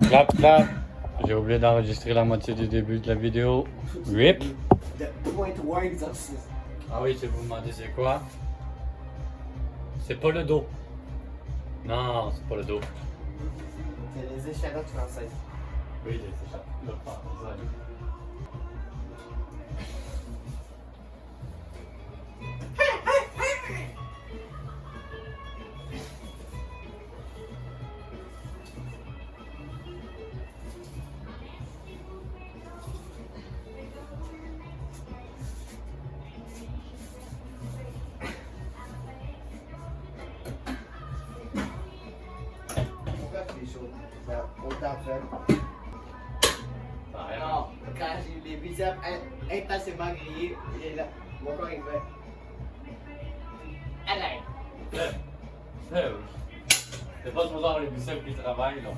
Clap, clap. J'ai oublié d'enregistrer la moitié du début de la vidéo. RIP. Point exercice. Ah oui, si vous me demandez c'est quoi? C'est pas le dos. Non, c'est pas le dos. C'est les échalotes françaises. Oui, c'est ça. Le français. Pourquoi tu es chaud? Ça autant fun. Ça a rien. Non, quand j'ai les biceps intensément grillés, et là, mon corps il fait. Allez! C'est pas supposé avoir les biceps qui travaillent là.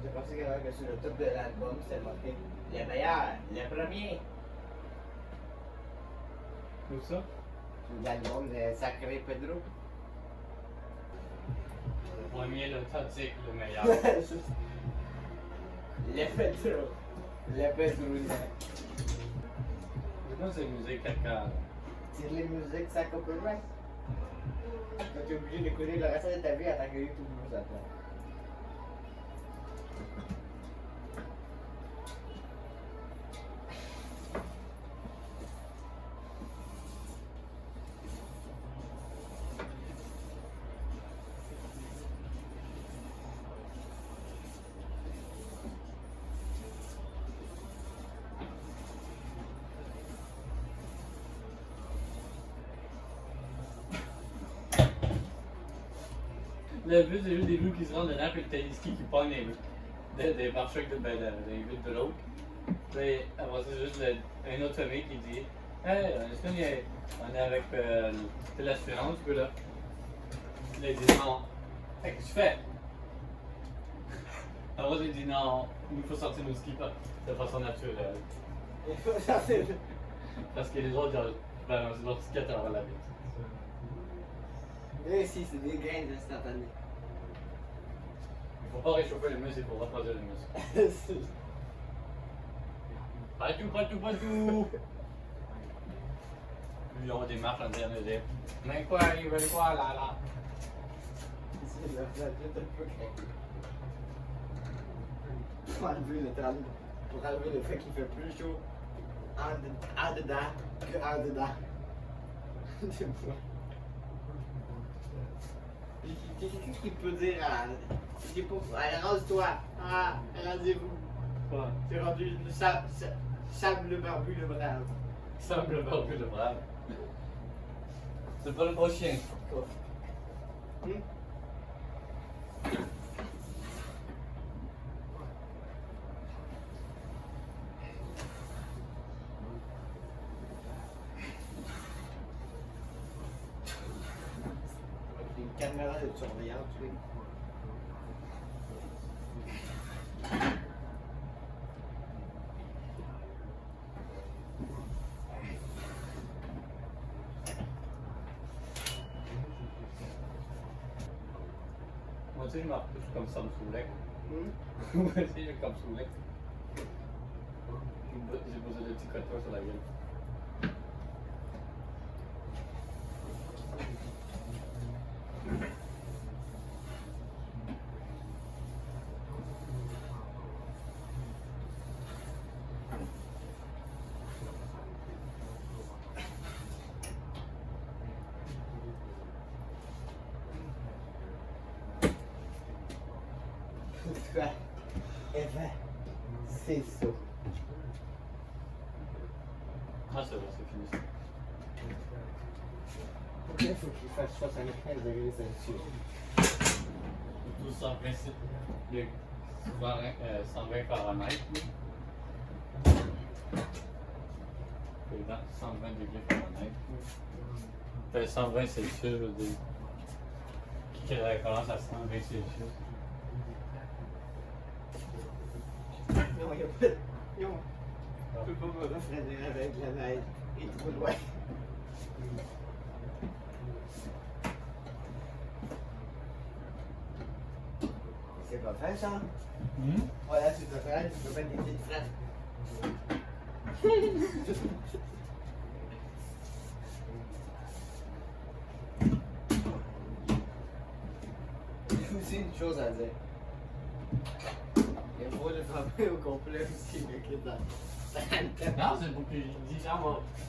J'ai pensé que sur le top de l'album, c'était marqué le meilleur, le premier. Tout ça? Sur l'album de Sacré Pedro. Le premier, le tactique, le meilleur. Le Pedro. Le Pedro. C'est quoi ces musiques caca? C'est les musiques, ça copyright. Quand tu es obligé d'écouter le reste de ta vie en tant que YouTube nous attend. Le but, c'est juste des loups qui se rendent dedans, puis le téléski qui pogne des pare-chocs des vitres de l'autre. Puis après ça, c'est juste un autre famille qui dit Hey, est-ce qu'on est avec l'assurance, puis là? Là, il dit non. Fait que tu fais. Après ça, il dit non, il faut sortir nos skis de façon naturelle. Parce que les autres, ils balancent leur ski à travers la vitre. Et si, c'est des graines instantanées. Il faut pas réchauffer les muscles, il faut refroidir les muscles. Pas tout, pas tout, pas tout! Lui, on démarche en dernier dire mais quoi, ils veulent quoi là là? C'est la planète un peu craquée. Pour enlever le temps, pour enlever le fait qu'il fait plus chaud en dedans qu'en dedans. Qu'est-ce qu'il peut dire à. Je sais pas, allez, rase-toi! Ah, rasez-vous! Quoi? C'est rendu sable barbu le brave. Simple barbu le brave. C'est pas le beau chien. Une caméra de surveillance, oui. Moi aussi, je marche plus comme ça me saoulait. Moi aussi, j'ai comme saoulé. J'ai posé des petits cotons sur la gueule. Quoi? Eh ben, c'est ça. Ah, c'est vrai, c'est fini ça. Pourquoi il faut qu'il fasse 75 degrés Celsius? 1220, le 120 Fahrenheit. Là. 120 degrés Fahrenheit. Fait 120 Celsius, je veux dire. Qui a référence à 120 Celsius? Non, il n'y a pas de. Yo, je peux pas me refroidir avec la neige. Il est trop loin. C'est pas fin ça? Voilà, tu peux faire, tu peux mettre des petites phrases. J'ai aussi une chose à dire. Il faut le frapper au complet aussi, mais que dans. Non, c'est pour que je dise, va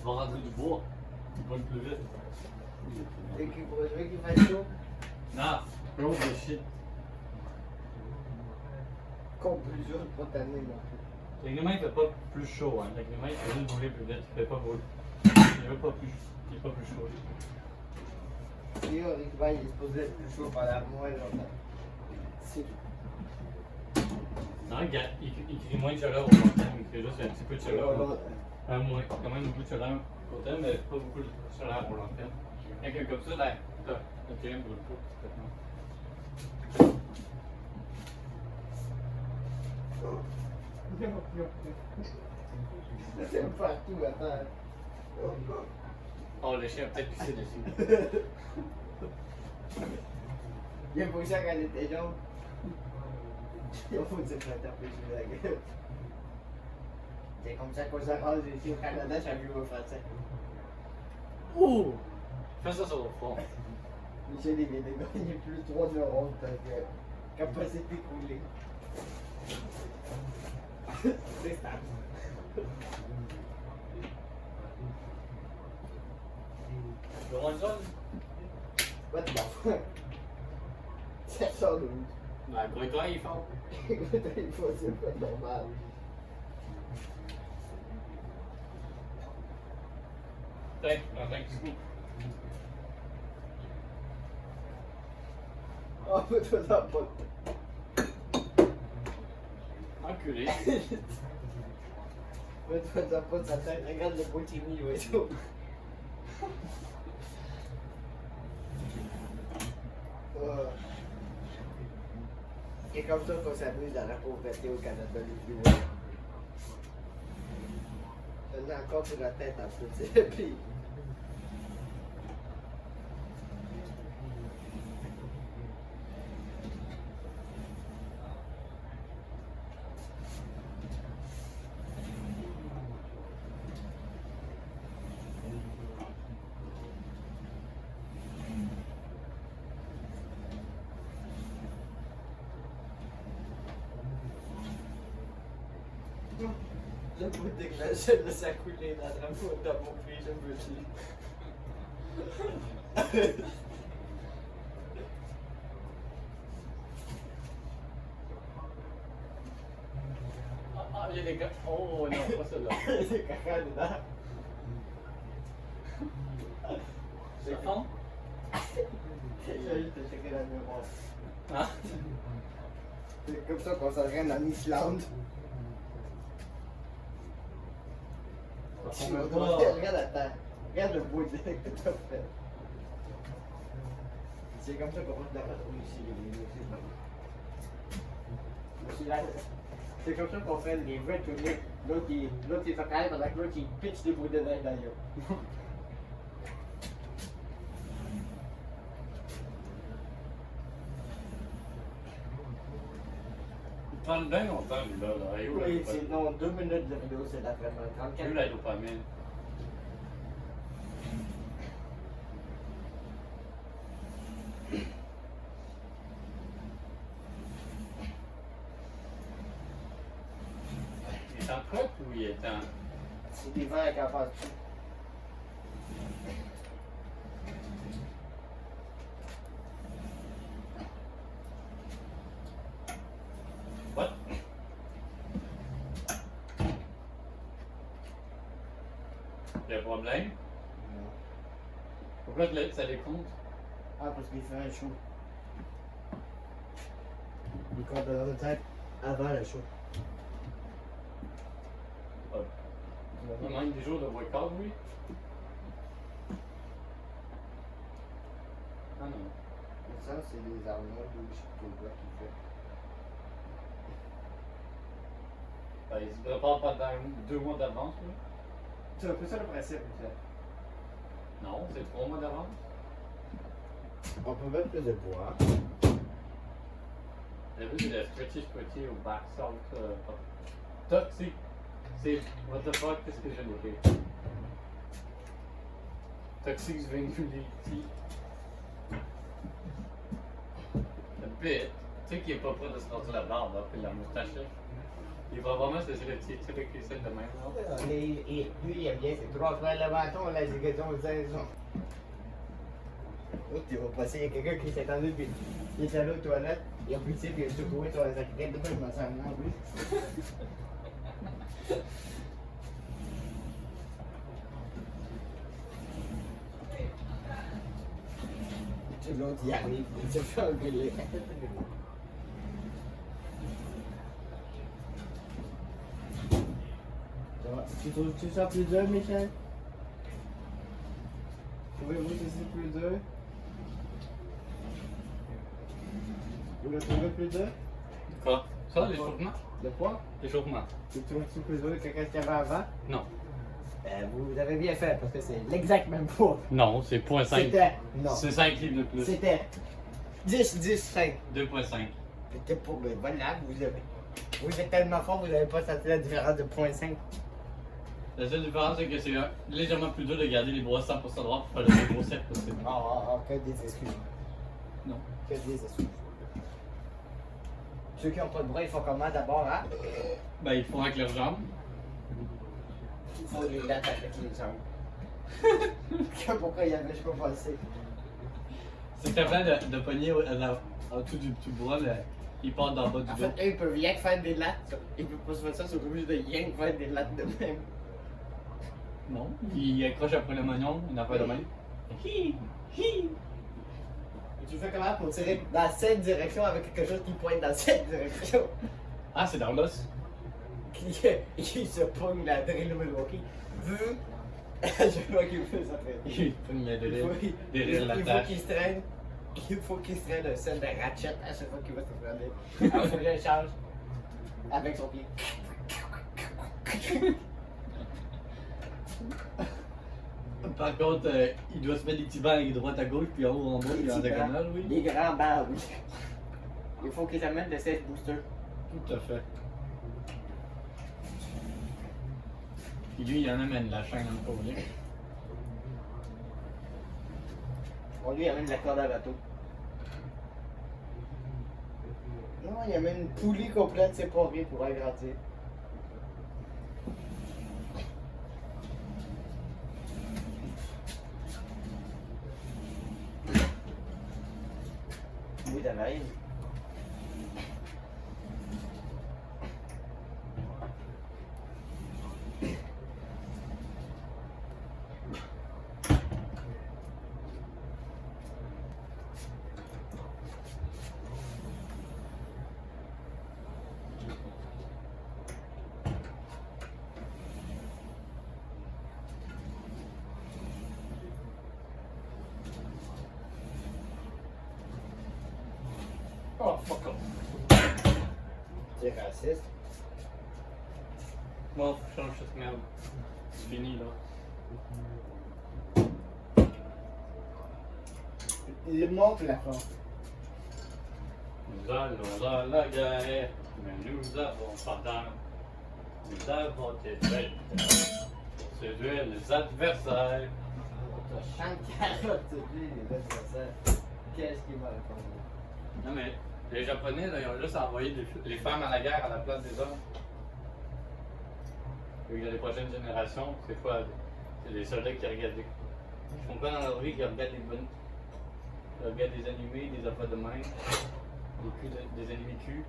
rentrer du bois. Il va plus vite. Et qu'il faut jouer qu'il fasse chaud. Non, gros de shit. Conclusion spontanée, non. Techniquement, il fait pas plus chaud, hein. Techniquement, il fait juste brûler plus vite. Il fait pas brûler. Il est pas plus chaud. Théoriquement, il est supposé être plus chaud pendant moins longtemps. C'est Non, regarde, il crée moins de chaleur au long terme. Il crée juste un petit peu de chaleur. Moins, quand même beaucoup de chaleur au court terme, mais pas beaucoup de chaleur au long terme. Quelqu'un comme ça, là, le terrain brûle pas complètement. C'est partout, attends. Oh, le chien a peut-être pissé dessus. Il a poussé quand il était jaune. Il faut dire que t'as pêché la gueule. C'est comme ça qu'on s'arrange ici au Canada, j'ai vu au français. Ouh! Fais ça sur le front. Michel, il vient de gagner plus 3 neurones, donc capacité coulée. C'est stable. Le Ronson? What the fuck? Ça sort d'où? Ben, bruit-toi, il est fort. Écoute, il faut, c'est pas normal. Tiens, prends un petit coup. Oh, fais-toi ça pas. Enculé. Fais-toi ça pas de sa tête. Regarde le Botini, ouais, tout. C'est comme ça qu'on s'amuse dans la pauvreté au Canada le plus loin. J'en ai encore sur la tête un peu, c'est le pire. Le bout de glace, je laisse couler dans la faute de mon prix, je me dis. Ah, il y a des gars. Oh non, pas celle-là. C'est caca dedans. C'est fond? J'ai juste checké la mémoire. Hein? C'est comme ça qu'on s'entraîne en Islande. Regarde la terre. Regarde le bout de que t'as fait. C'est comme ça qu'on fait de la patrouille ici, c'est comme ça qu'on fait les vrais tournées. L'autre il fait carré pendant que l'autre il pitch des bouts de neige dans la gueule. Il prend bien longtemps, lui, là. Oui, c'est non, 2 minutes de vidéo, c'est vraiment 34. Où la dopamine? Il est en crotte ou il est en. C'est l'hiver avec en face dessus. What? Le problème, Non. pourquoi ça les compte? Ah, parce qu'il fait un show. Il compte dans notre tête avant le show. Il manque des jours de workout, oui? Ah non. Ça, c'est les Arnold ou je sais pas quoi qu'il fait. Ben, il se prépare pendant 2 mois d'avance, oui? C'est un peu ça le principe, ça. Non, c'est 3 mois d'avance. On peut mettre plus de bois. J'ai vu le stretchy au back salt toxique. C'est what the fuck, qu'est-ce que j'ai noté? Toxic Svenulity. Le bit, tu sais qu'il est pas prêt de se rendre la barbe, hein, puis la moustache. Là. Il va vraiment se laisser le petit truc avec les scènes de même. Là. Lui, il aime bien, c'est 3 fois le bâton, la ligaison de saison. Oh, tu vas passer, il y a quelqu'un qui s'est attendu, puis il est allé aux toilettes, il a pissé, puis il a secoué sur la sacrée, de même, ça me oui. L'autre, il arrive, il se fait engueuler. Tu trouves ça plus dur, Michel? Trouvez-vous que c'est plus dur? Vous le trouvez plus dur? Quoi? Ça, l'échauffement? Le poids? L'échauffement. Tu trouves plus dur que ce qu'il y avait avant? Non. Ben, vous avez bien fait parce que c'est l'exact même poids. Non, c'est 0.5. C'était. Non. C'est 5 livres de plus. C'était 10, 10, 5. 2.5. C'était pour. Ben voilà, vous êtes tellement fort, vous n'avez pas senti la différence de 0.5. La seule différence, c'est que c'est légèrement plus dur de garder les bras 100% droits pour faire le plus gros cercle possible. Que des excuses. Non. Que des excuses. Ceux qui n'ont pas de bras, ils font comment d'abord, hein? Ben, ils font avec leurs jambes. Il faut les lattes avec les jambes. Pourquoi il y avait, je peux passer. C'est capable de pogner en dessous du bras, il part d'en bas du En dos. fait, eux, ils peuvent rien que faire des lattes. Ils peuvent pas se faire ça, ils sont obligés de rien que faire des lattes de même. Non. Il accroche après le moignon, il n'a pas de main. Hi, hi. Et tu fais comment pour tirer dans cette direction avec quelque chose qui pointe dans cette direction? Ah, c'est dans l'os. Il se pogne la drill de Milwaukee. Je vois qu'il fait ça très bien. Il pogne la drill. Derrière la Il faut tâche. qu'il se traîne. Il faut qu'il se traîne un set de ratchet à chaque fois qu'il va se traîner. Alors, il faut qu'il charge avec son pied. Par contre, il doit se mettre des petits bancs avec droite à gauche, puis en haut, en bas, puis en diagonale, oui. Les grands bancs, oui. Il faut qu'il s'amène de 16 boosters. Tout à fait. Puis lui, il en amène la chaîne encore bien. On lui amène la corde à bateau. Non, il amène une poulie complète séparée pour agrandir. Oui, de même. Oh, fuck off. C'est raciste. Bon, faut changer cette merde. C'est fini, là. Il monte la force. Nous allons à la guerre, mais nous avons pas d'armes. Nous avons des bêtes pour séduire les adversaires. Chante carotte, tu dis, les adversaires. Qu'est-ce qu'il va répondre? Non, mais les Japonais, là, ils ont juste envoyé les femmes à la guerre à la place des hommes. Et les prochaines générations, c'est quoi? C'est les soldats qui regardent. Ils font quoi dans leur vie? Ils regardent des bonnes. Ils regardent des animés, des affaires de main, des animés cul.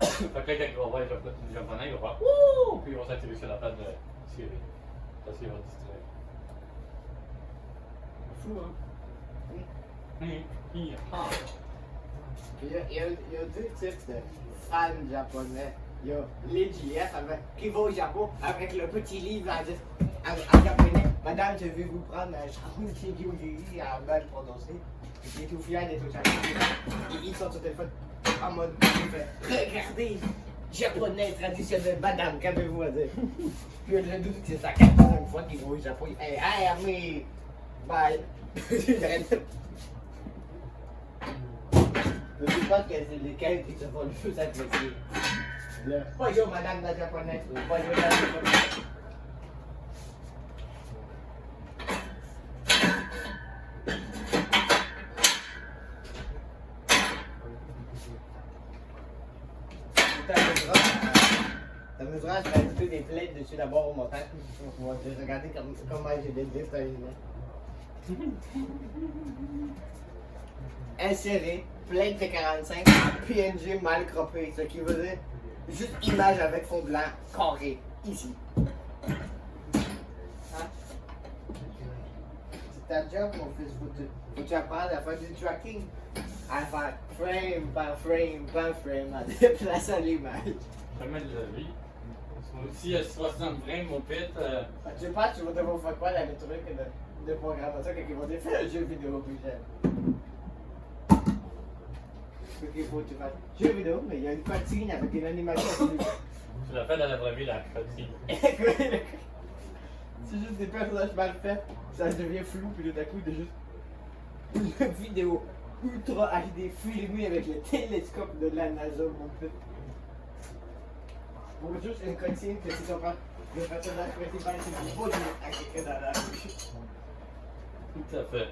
Fait que là, quand ils vont voir les Japonais, ils vont voir Wouh! Puis ils vont s'attirer sur la table de Syrie. parce qu'il va distraire. Fou, hein? Ah. Il y a deux types de fans japonais. Il y a les JF qui vont au Japon avec le petit livre en japonais. Madame, je vais vous prendre un shampoo Shiguri à mal prononcé. Il est tout fier d'être au Japon. Il sort son téléphone en mode regardez, japonais traditionnel, madame, qu'avez-vous à dire? Puis le doute que c'est sa 4e fois qu'il va au Japon. Hey, ami, bye. Je ne sais pas que c'est lesquels qui se font le plus apprécier. Le bonjour madame la japonaise, ou bonjour la japonaise. T'amuseras à rajouter des plaintes dessus d'abord au montage. On va te regarder comment j'ai dédié cette année-là. Insérer plainte de 45 en PNG mal croppé, ce qui veut dire juste image avec fond blanc carré, ici. Hein? C'est ta job, mon fils. Faut que tu apprennes à faire du tracking, à faire frame par frame par frame, à déplacer l'image. Jamais de la vie. Si il y a 60 frames au pit, Tu sais pas, tu vas devoir faire quoi dans le truc de programmation quand ils vont dire fais un jeu vidéo plus jeune. Il faut que tu fasses jeu vidéo, mais il y a une cutscene avec une animation. tu l'as fait dans la vraie vie, la cutscene. C'est juste des personnages mal faits, ça devient flou, puis tout à coup, c'est juste une vidéo ultra HD filmée avec le télescope de la NASA, mon pute. Pour juste une cutscene que tu comprends, le personnage principal, c'est pas du à quelqu'un dans la rue. Tout à fait.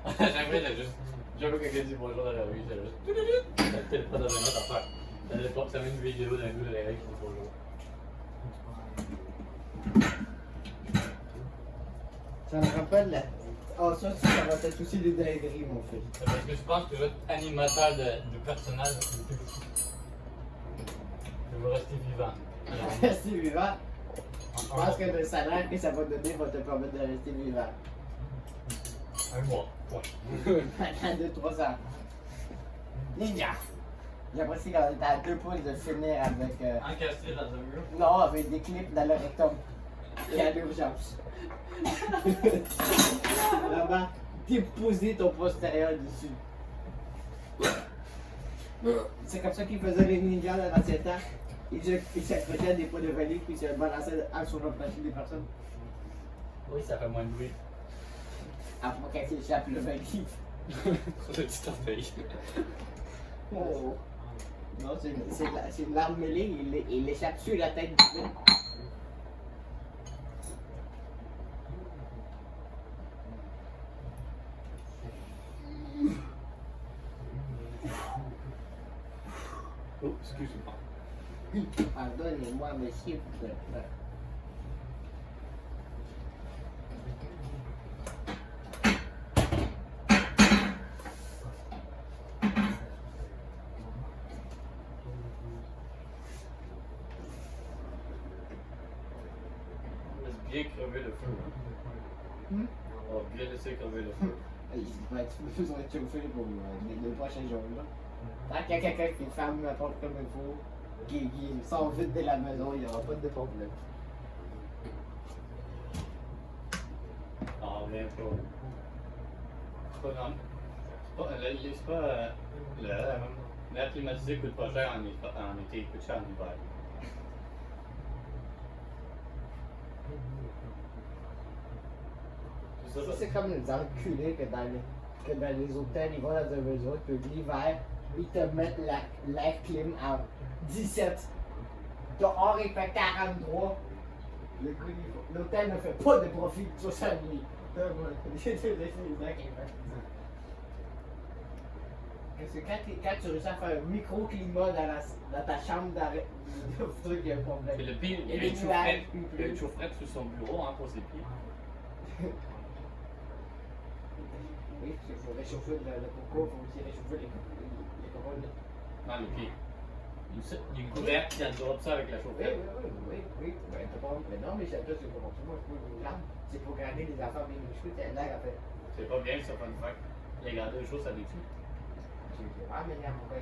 Chaque fois, c'est juste. Chaque fois que quelqu'un dit bonjour dans la rue, c'est juste. Ça peut-être pas dans une autre affaire. Ça dépend que ça met une vidéo d'un gars de la rue qui dit bonjour. Ça me rappelle la. Oh, ça va être aussi des dingueries, mon fils. C'est parce que je pense que je vais être animateur de personnage. Je veux rester vivant. Rester vivant. Je pense que le salaire que ça va donner va te permettre de rester vivant. Un mois. Point. Pendant 2-3 ans. Ninja! J'apprécie quand on était à 2 pouces de finir avec. Encastré dans un mur. Non, avec des clips dans le rectum. Et à l'urgence. Vraiment, déposer ton postérieur dessus. C'est comme ça qu'ils faisaient les ninjas dans l'ancien temps. Ils s'accrochaient à des poids de valise puis ils se balançaient sur le plancher des personnes. Oui, ça fait moins de bruit. Après quand ils échappent le valise. Trop de petites orteils. Oh. Non, c'est une arme mêlée, il l'échappe sur la tête du film. Oh, excuse-moi. Pardonnez-moi, monsieur. Laisse bien crever le feu. On va bien laisser crever le feu. Il va être besoin de chauffer pour les 2 prochains jours. Là. Tant qu'il y a quelqu'un qui ferme la porte comme il faut, qui sort vite de la maison, il n'y aura pas de problème. Ah, bien pas. C'est pas grave. C'est pas. L'air climatisé coûte pas cher en été, il coûte cher en hiver. Ça, c'est comme les enculés que dans les hôtels, ils vont dans un maison, puis l'hiver, ils te mettent l'air clim à 17. Dehors, il fait 43. L'hôtel ne fait pas de profit sur sa nuit. Parce que quand tu réussis à faire un micro-climat dans ta chambre d'arrêt, il y a un problème. Et le pire, il y a une chaufferette sur son bureau hein, pour ses pieds. Oui, il faut réchauffer le coco, il faut aussi réchauffer les couronnes. Dans les pieds. Une couverte qui absorbe ça avec la Oui, chauffette. oui. Ben, t'as pas. Mais non, mais c'est ça, c'est pour moi, je peux les jambes. C'est pour garder les enfants bien chauds, t'as l'air après. C'est pas bien ça, fun fact. Les garder chaud, ça détruit. C'est vraiment bien, pourquoi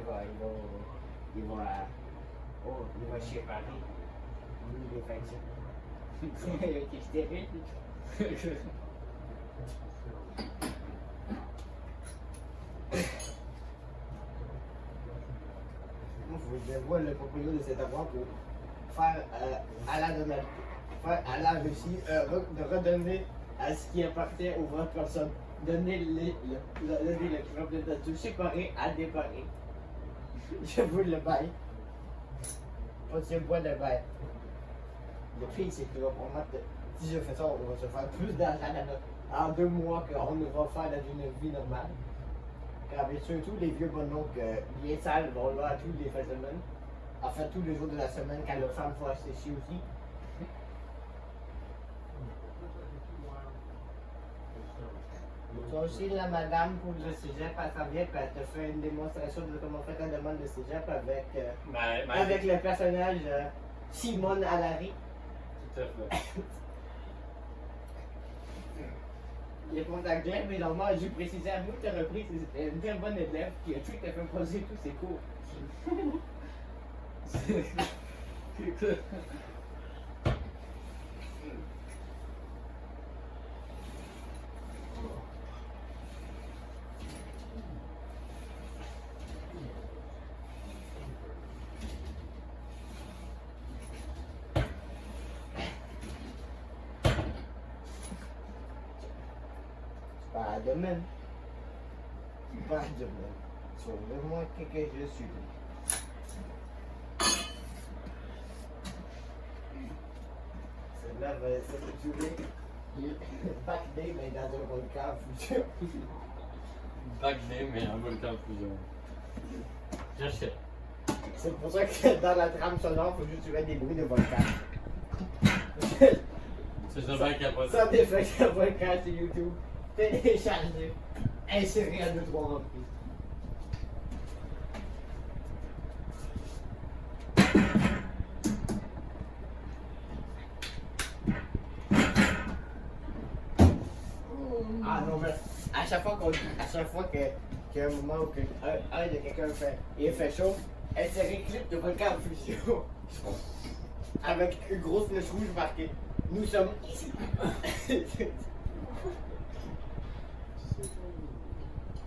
il va chez Paris. Il est fait ça. Il est stérile. Je vois le propriétaire de cet endroit pour faire à la Russie de redonner à ce qui appartient aux vraies personnes. Donner le propriétaire séparé à déparer. Je vous le bail. Je bois le bail. Le pire, c'est que si je fais ça, on va se faire plus d'argent en 2 mois qu'on va faire dans une vie normale. Car surtout les vieux bonhommes bien sales vont là tous les fins de semaine. Enfin, tous les jours de la semaine, quand leurs femmes font acheter chier aussi. Toi aussi, la madame pour le cégep, elle s'en vient, puis elle te fait une démonstration de comment faire ta demande de cégep avec le personnage Simone Allary. Tout à fait. Les contacts Glenn, mais normalement, j'ai précisé à nous, tu as repris, c'était une très bonne élève qui a tout à fait posé tous ses cours. Pas demain. Pas demain. Sauve-moi que je suis. Celle-là va s'effectuer. Back day, mais dans un volcan futur. Back day, mais un volcan fusion. J'achète. C'est pour ça que dans la trame sonore, il faut juste tuer des bruits de volcan. C'est ça bien capoté. Ça d'effet de volcan sur YouTube. Téléchargé. Inséré à 2-3 reprises. Ah non, mais à chaque fois qu'il y a un moment où un de quelqu'un il fait chaud, insérer clip de volcan en fusion. Avec une grosse flèche rouge marquée. Nous sommes ici.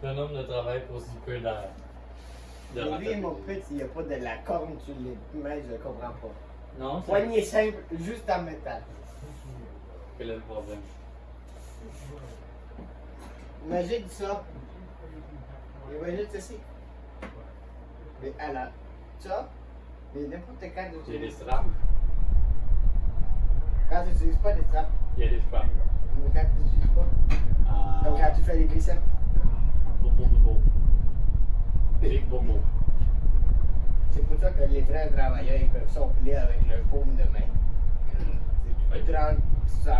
C'est un homme de travail pour si peu d'air. Mais lui, mon petit, il n'y a pas de la corne sur les mains, je ne comprends pas. Non, c'est Poignée simple, juste en métal. quel est le problème. Imagine ça. Imagine ceci. Mais alors, ça, mais n'importe quand tu Il y a des utilises. straps. Quand tu n'utilises pas des straps, Il y a des straps. mais quand tu n'utilises pas. Donc quand tu fais les biceps. Bobo. Big Bobo. C'est pour ça que les vrais travailleurs ils peuvent s'emplir avec leur paume de main. C'est 30, 100.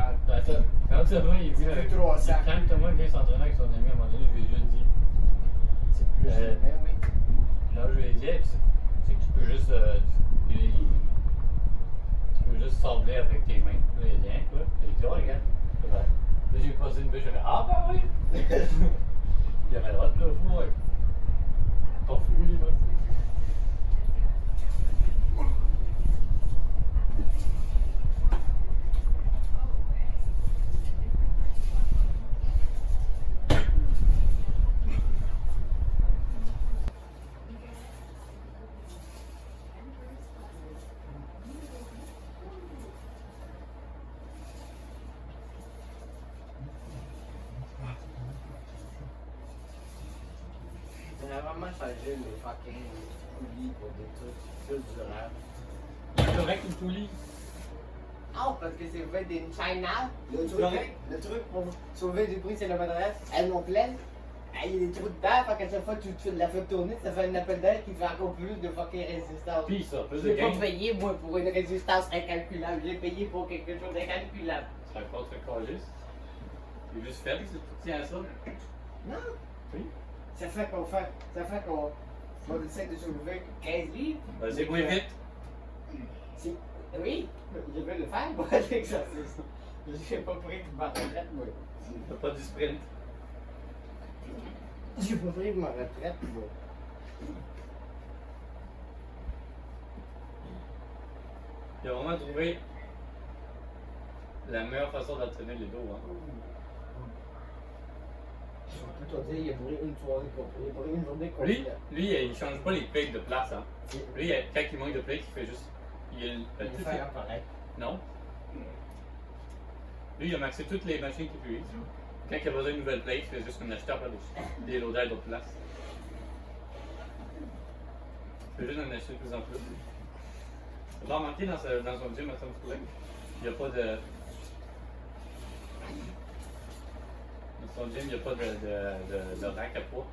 Quand Thomas il dit. C'est plus 300. Quand Thomas vient s'entraîner avec son ami, à un moment donné, je lui ai juste dit. C'est plus mais oui. Là, je lui ai dit, hey, tu sais que tu peux juste. Tu peux juste sabler avec tes mains. Là, il a dit, hein, quoi? J'ai dit, oh, regarde. C'est vrai. Là, j'ai posé une bûche, j'ai fait, ah, ben oui! Il avait le droit de le faire, ouais. Pas fou, lui, là. On a vraiment changé les fucking coulis pour des trucs plus durables. C'est correct, une poulie. Ah, parce que c'est fait d'une China. Correct. Le truc pour sauver du prix, c'est le matériel. Elles m'ont pleine. Il y a des trous d'air, fait qu'à chaque fois que tu la fais tourner, ça fait un appel d'air qui fait encore plus de fucking résistance. Pis ça, plus Je de n'ai pas gain. payé, moi, pour une résistance incalculable. J'ai payé pour quelque chose d'incalculable. Ça va pas très calice. C'est juste fait, c'est tout tient à ça. Non. Oui. Ça fait qu'on On essaie de soulever 15 livres. Vas-y, oui, vite. Si- Oui, je vais le faire, moi, l'exercice. Je n'ai pas pris ma retraite, moi. T'as pas du sprint. J'ai pas pris ma retraite, moi. Il a vraiment trouvé la meilleure façon d'entraîner les dos. Hein. Je peux te dire, il a brûlé une soirée complète. Il a brûlé une journée Lui, complète. il change pas les plates de place. Hein. Lui, quand il manque de plates, il fait juste. Il va faire pareil. Non. Lui, il a maxé toutes les machines qu'il peut. Quand il a besoin d'une nouvelle plate, il fait juste une acheteur des loaders d'autres places. Il fait juste en acheter de plus en plus. Tu vas remarquer dans son gym à Sunspring, il n'y a pas de. Dans son gym, il n'y a pas de rack à poids.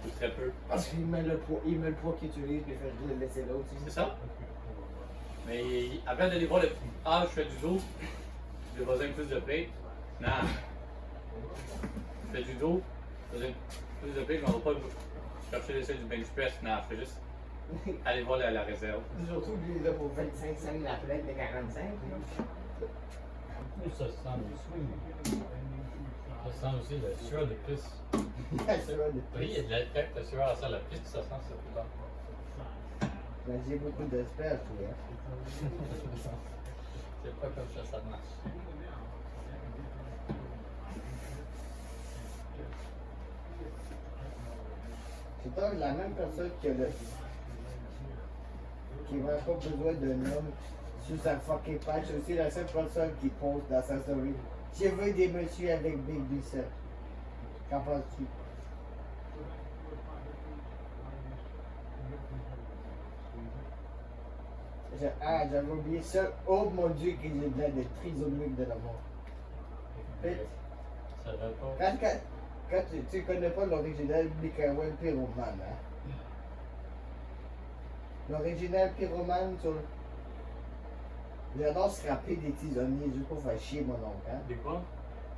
Ou très peu. Parce qu'il met le poids qu'il utilise, puis il fait juste le laisser là aussi. C'est ça? Mais avant d'aller voir le. Ah, je fais du dos, j'ai besoin de plus de plate. Non. Je fais du dos, j'ai besoin de plus de plate, je m'en vais pas chercher l'essai du bench press. Non, je fais juste aller voir la réserve. Surtout lui, là, pour 25 cents la plaque de 45. Plus ça sent le swing. Ça sent aussi la sueur de piste. C'est vrai, Oui, il y a de la tête, la sueur sent la piste, ça sent ça plus bas. Ben, j'ai beaucoup d'espèces, oui. Hein. C'est pas comme ça marche. C'est donc la même personne qui a le. Qui n'a pas besoin d'un homme sur sa fucking page. C'est aussi la seule personne qui pose dans sa story. Je veux des messieurs avec Big Bicep. Qu'en penses-tu? J'avais oublié ça. Oh mon dieu, qu'il est de la trisomique de la mort. Vite. Ça va pas. Quand tu connais pas l'original Mikael Pyromane, hein? L'original Pyromane sur. J'adore scraper des tisonniers juste pour faire chier mon oncle, hein? Des quoi?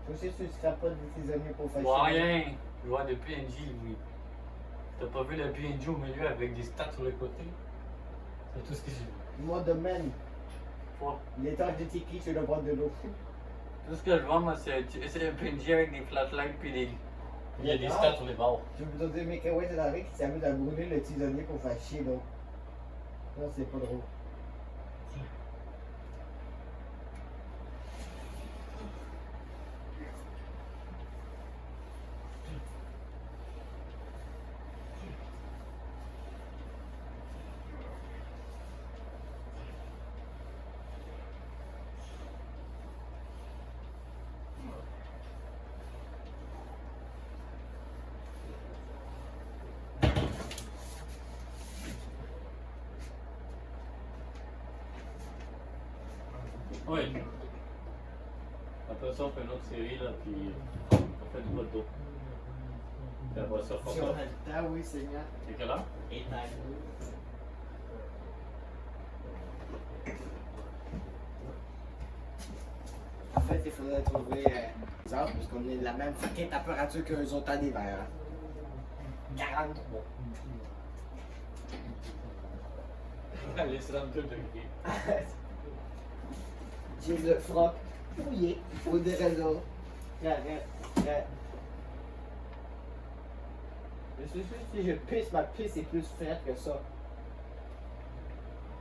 Toi aussi, tu scrapes pas des tisonniers pour faire Je vois chier. rien. Je vois des PNJ, oui. T'as pas vu le PNJ au milieu avec des stats sur les côtés? C'est tout ce que j'ai vu. Mon domaine, Quoi? l'étage de Tiki sur le bord de l'eau. Tout ce que je vois, moi, c'est un PNJ avec des flashlights puis des. Il y a des stats sur les bords. Je veux te dire, Mikael c'est l'arrêt qui s'amuse à brûler le tisonnier pour faire chier l'autre. Non, c'est pas drôle. Oui. Après ça, on fait une autre série, là, puis on fait du mode d'eau. Puis après ça, Si on a le temps, oui, Seigneur. C'est quelle heure? Et en fait, il faudrait trouver ça, parce qu'on est de la même fucking température qu'eux autres en hiver. Hein. 43. Allez, 32 degrés. J'ai le froc mouillé pour des raisons. Très. Je suis sûr que si je pisse, ma pisse est plus frette que ça.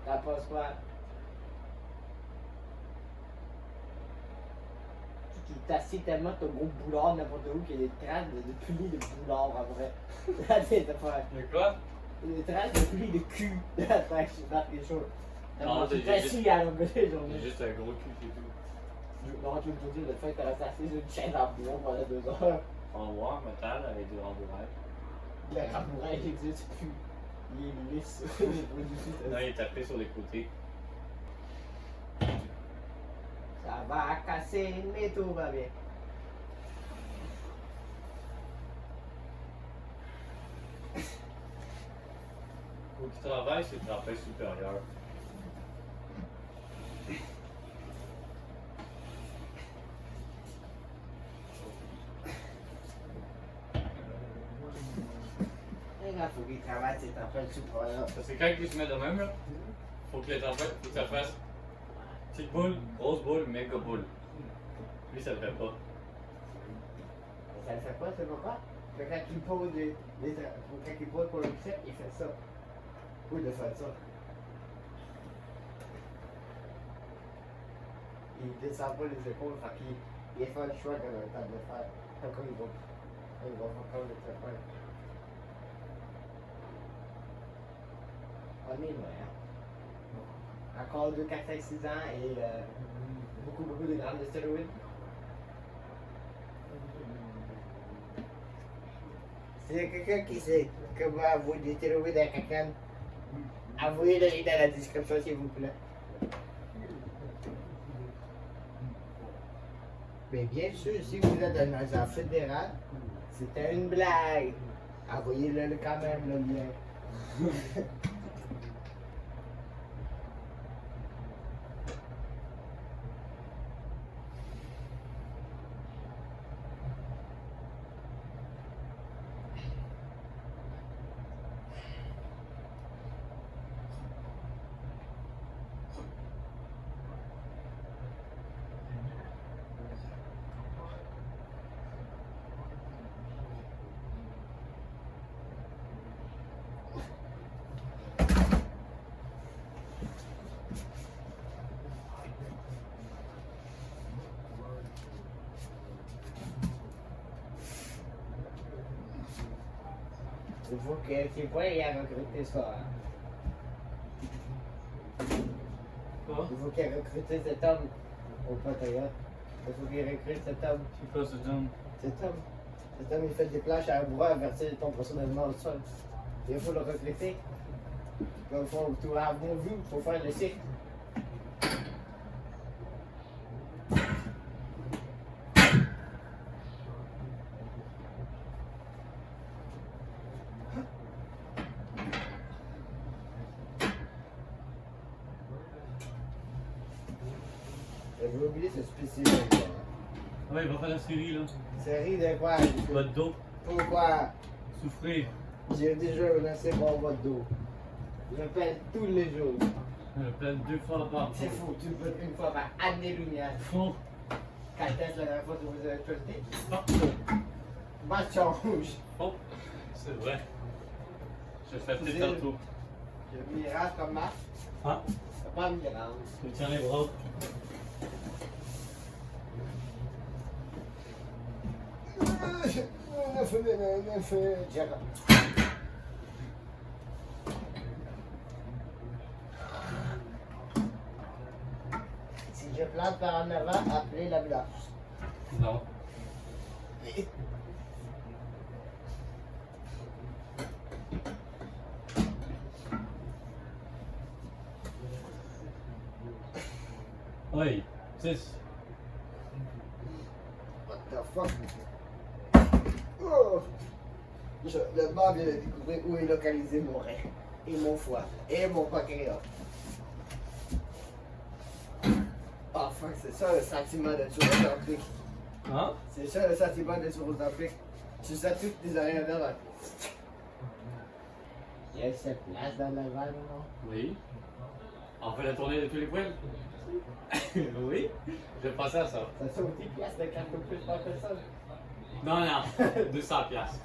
T'en penses quoi? Tu t'assieds tellement ton gros boulard n'importe où qu'il y a des traces de plis de boulard en vrai. La tête affaire. De quoi? Des traces de plis de cul de la tête dans les choses. Non, Tu j'ai t'assis à longueur de J'ai journée. juste un gros cul, c'est tout. Non, tu veux me dire le fait que t'as resté assis sur une chaise en bois pendant 2 heures. En bois, en métal, avec du rembourrage. Le rembourrage n'existe plus. Il est lisse. Non, il est tapé sur les côtés. Ça va casser, mais tout va bien. Faut qu'il travaille, c'est le travail supérieur. faut qu'il travaille ses affaires super là. Parce que quand il se met de même, là, faut que les tempêtes, faut que ça fasse petite boule, grosse boule, méga boule. Lui, ça le fait pas. Ça le fait pas, c'est pourquoi? Quand il pose quand il pose pour le bicep, il fait ça. Ou de faire ça. Il descend pas les épaules, fait qu'il fait le choix dans le temps de faire. Quand il va faire comme le faire. On est loin, hein? Encore 2, 4, 5, 6 ans et beaucoup de grammes de stéroïdes. S'il y a quelqu'un qui sait comment avouer des stéroïdes à quelqu'un, avouez-le dans la description s'il vous plaît. Mais bien sûr, si vous êtes un agent fédéral, c'était une blague. Envoyez-le quand même le lien. Il faut que c'est pas il a recruté ça. Hein. Quoi? Il faut qu'il recrute cet homme au Patriote. Il faut qu'il recrute cet homme. C'est quoi ce homme? Cet homme. Cet homme, il fait des planches à bois à verser ton personnellement au sol. Il faut le recruter. Il faut tout avoir bon vu, il faut faire le cycle. J'avais oublié ce spécimen. Ouais, il va faire la série là. Série de quoi? Votre dos. Pourquoi? Souffrir. J'ai déjà lancé mon votre dos. Je pèle tous les jours. Je pleine 2 fois par C'est fou, tu peux une fois par année-lumière. fond. Quand est-ce la dernière fois que vous avez pesté? Oh. Bâton rouge. Oh. C'est vrai. Je fais C'est- peut-être tantôt. Je mirage comme Marc. Ah, C'est pas une grande. je tiens les bras. Si je plante par en avant, appelez l'ambulance. Non. Oui, 6. What the fuck? Oh. Le mort vient de découvrir où est localisé mon rein, et mon foie, et mon pancréas. Oh fuck, c'est ça le sentiment de tueur olympique. Hein? C'est ça le sentiment de tueur olympique. Tu sens toutes tes arrières là. Il y a cette place dans la vanne, non? Oui. On fait la tournée de tous les poils? Oui. Je pensais à ça. Ça sauve 10 piastres de carte au plus par personne. Non, non. 200 piastres.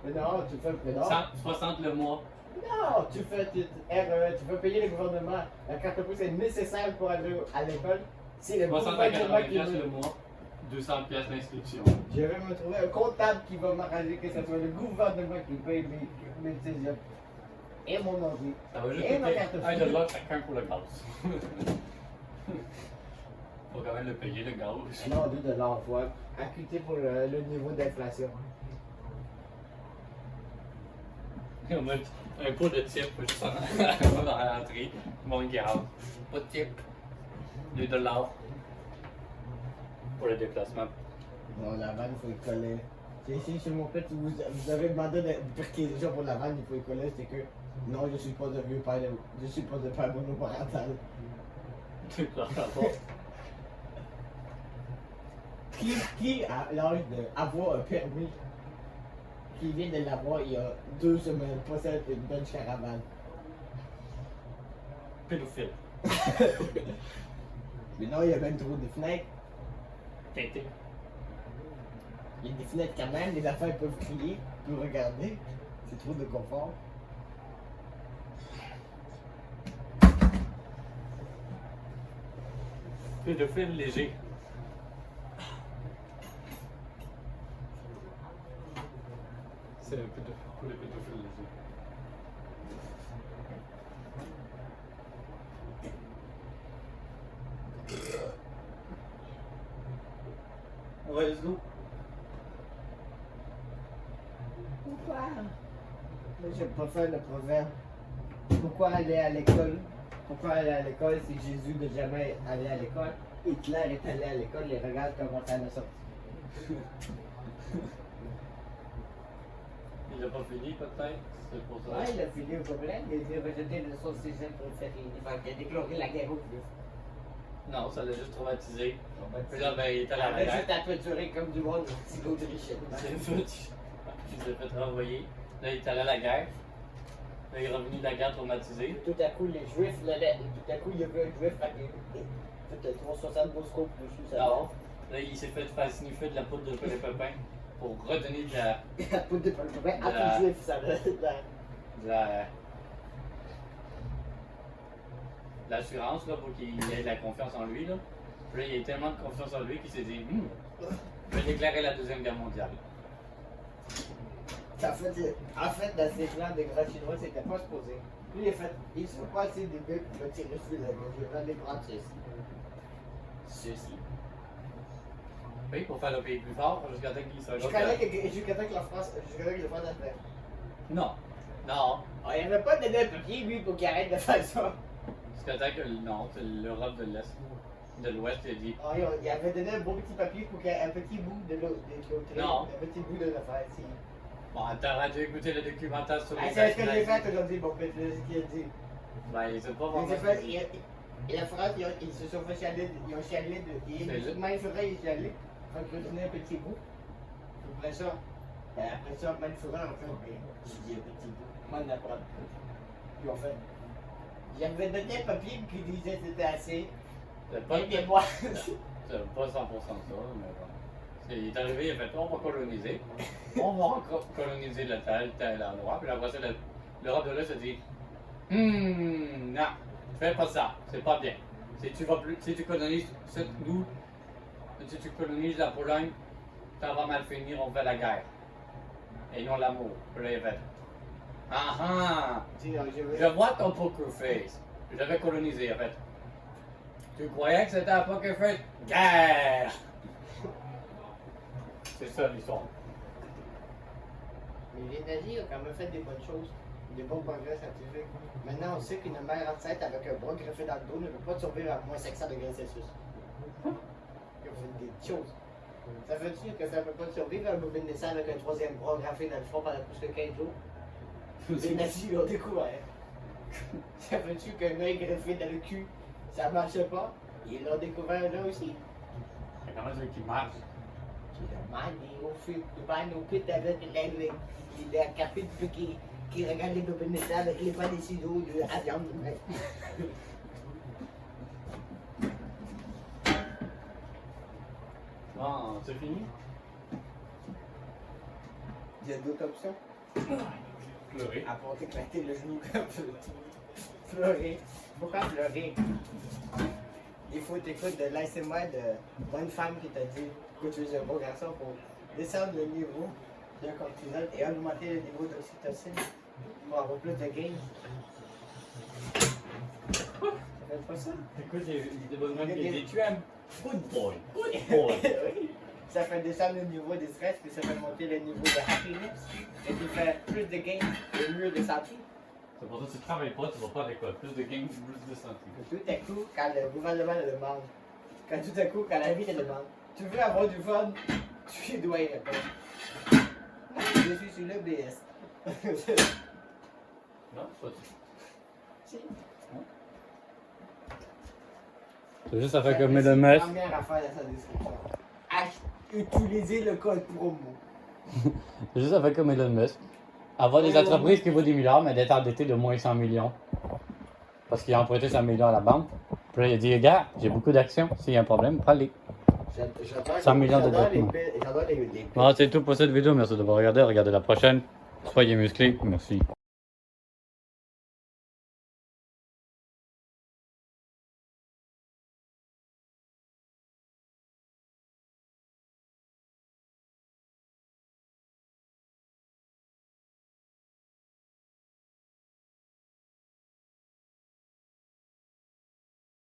Mais non, tu fais. Mais non. 60 le mois. Non, tu fais. Tu peux payer le gouvernement. La carte au plus est nécessaire pour aller à l'école. C'est le 60 à gouvernement 80 qui piastres veut. le mois. 200 piastres d'inscription. Je vais me trouver un comptable qui va m'arranger que ce soit le gouvernement qui paye mes étudiants. Et mon ordi. Ça va juste Et ma coûter carte 1 bleue. dollar chacun pour le gaz. Faut quand même le payer, le gaz. Non, 2 $, faut acquitter pour le niveau d'inflation. On met un pot de type juste dans l'entrée. Mon gaz. Pas de type. 2 dollars. Pour le déplacement. Non, la vanne, il faut y coller. C'est ici, sur mon pet, vous avez demandé de perquisition pour la vanne, il faut y coller, c'est que non, je suis pas de vieux père, je suis pas de père monoparental. Qui, à l'âge d'avoir un permis, Puis il vient de l'avoir il y a 2 semaines, possède une bonne caravane. Pédophile. Mais non, il y a même trop de fenêtres. Quinté. Il y a des fenêtres quand même, les affaires peuvent crier, peuvent regarder. C'est trop de confort. Pédophile léger. C'est un pédophile. Le pédophile léger. Ouais, let's go. Pourquoi? Moi, j'aime pas faire le proverbe. Pourquoi aller à l'école? Pourquoi aller à l'école si Jésus n'a jamais allé à l'école? Hitler est allé à l'école et regarde comment ça l'a sorti. Il l'a pas fini peut-être, c'est pour ça. Ouais, il a fini au problème, il a rejeté de son cégep préféré. Il a déclaré la guerre au plus. Non, ça l'a juste traumatisé. Puis là, ben, il était à la Il a guerre. juste apeuré comme du monde, petit d'Autriche. Il s'est fait renvoyer. Là, il est allé à la guerre. Là, il est revenu de la guerre traumatisé. Tout à coup, les Juifs, tout à coup, il y avait un Juif avec tout 372 scopes dessus. Ça Alors, là, il s'est fait faire sniffer de la poudre de pépin pour redonner de la. La poudre de palpebin à La- tout Juif, ça va. de l'assurance là, pour qu'il ait de la confiance en lui. Là. Puis là, il a eu tellement de confiance en lui qu'il s'est dit je vais déclarer la Deuxième Guerre mondiale. En fait, dans ces plans de grands chinois, c'était pas supposé. Lui, il a fait, ils sont pas assez débiles pour me tirer sur la gueule. Je vais les prendre ceci. Ceci. Oui, pour faire le pays plus fort, jusqu'à temps qu'il soit Jusqu'à temps que la France, jusqu'à temps que le France a fait. Non, non. Oh, il avait pas donné un papier, lui, pour qu'il arrête de faire ça. Jusqu'à temps que non, c'est l'Europe de l'Est, de l'Ouest, il a dit Oh, il avait donné un beau petit papier pour qu'il y ait un petit bout de l'autre. Non. Un petit bout de l'affaire, si. bon, t'aurais dû écouter le documentaire sur les C'est ce que j'ai nazis. fait aujourd'hui, bon, c'est ce qu'il a dit. Ben, ils ont pas Ils vraiment ont fait- Et la France, ils se sont fait chialer, ils ont chialé de. C'est le- Manfura, il chialé. Fait que donné un petit bout. Après ça, Manfura, en fait, j'ai dit un petit bout. Moi, on apprend. Puis en fait, j'avais donné un papier qui disait que c'était assez. C'est pas, Aidez-moi. c'est pas 100% ça, mais bon. Il est arrivé, il a fait on va coloniser. On va coloniser le tel endroit. Puis après ça, l'Europe de l'Est a dit non, fais pas ça, c'est pas bien. Si tu colonises nous, si tu colonises la Pologne, ça va mal finir, on fait la guerre. Et non l'amour. Puis là, il a fait ah ah, je vois ton poker face. J'avais colonisé, en fait. Tu croyais que c'était un poker face? Guerre! C'est ça l'histoire. Mais les nazis ont quand même fait des bonnes choses, des bons progrès scientifiques. Maintenant, on sait qu'une mère enceinte avec un bras greffé dans le dos ne peut pas survivre à moins 500 degrés Celsius. Ils ont fait des choses. Ça veut dire que ça ne peut pas survivre un bébé naissant avec un troisième bras graffé dans le front pendant plus que 15 jours? Les nazis l'ont découvert. Ça veut dire qu'un œil greffé dans le cul, ça ne marche pas? Ils l'ont découvert là aussi. C'est comment ça qui marche? Il va au pit avec la capite qui regarde les bébés naissants avec les pas des ciseaux de la viande. Bon, c'est fini? Il y a d'autres options. Pleurer. À part t'éclater le genou comme ça. Pleurer. Pourquoi pleurer? Il faut t'écouter de l'ASMR de bonne femme qui t'a dit que tu es un beau garçon pour descendre le niveau de cortisol et augmenter le niveau d'oxytocine pour avoir plus de gains. Ça fait pas ça? Écoute, des bonnes femmes qui disent tu aimes? Good boy, good Oui. Ça fait descendre le niveau de stress, puis ça fait monter le niveau de happiness. Et tu fais plus de gains et mieux de santé. C'est pour ça que si tu travailles pas, tu vas pas à l'école. Plus de gains, plus de santé. Tout à coup, quand le gouvernement le demande, quand la vie le demande, tu veux avoir du fun, tu dois y répondre. Je suis sur le BS. Non, pas du Si. C'est juste à faire C'est comme la le mess. première affaire dans sa description. Utilisez le code promo. C'est juste ça fait comme Elon Musk. Avoir des entreprises qui vaut des milliards, mais d'être endetté de moins 100 millions. Parce qu'il a emprunté 100 millions à la banque. Puis là, il a dit, gars, j'ai beaucoup d'actions. S'il y a un problème, prends-les. 100 millions de J'adore les documents. j'adore les Bon, c'est tout pour cette vidéo. Merci de m'avoir regardé. Regardez la prochaine. Soyez musclés. Merci.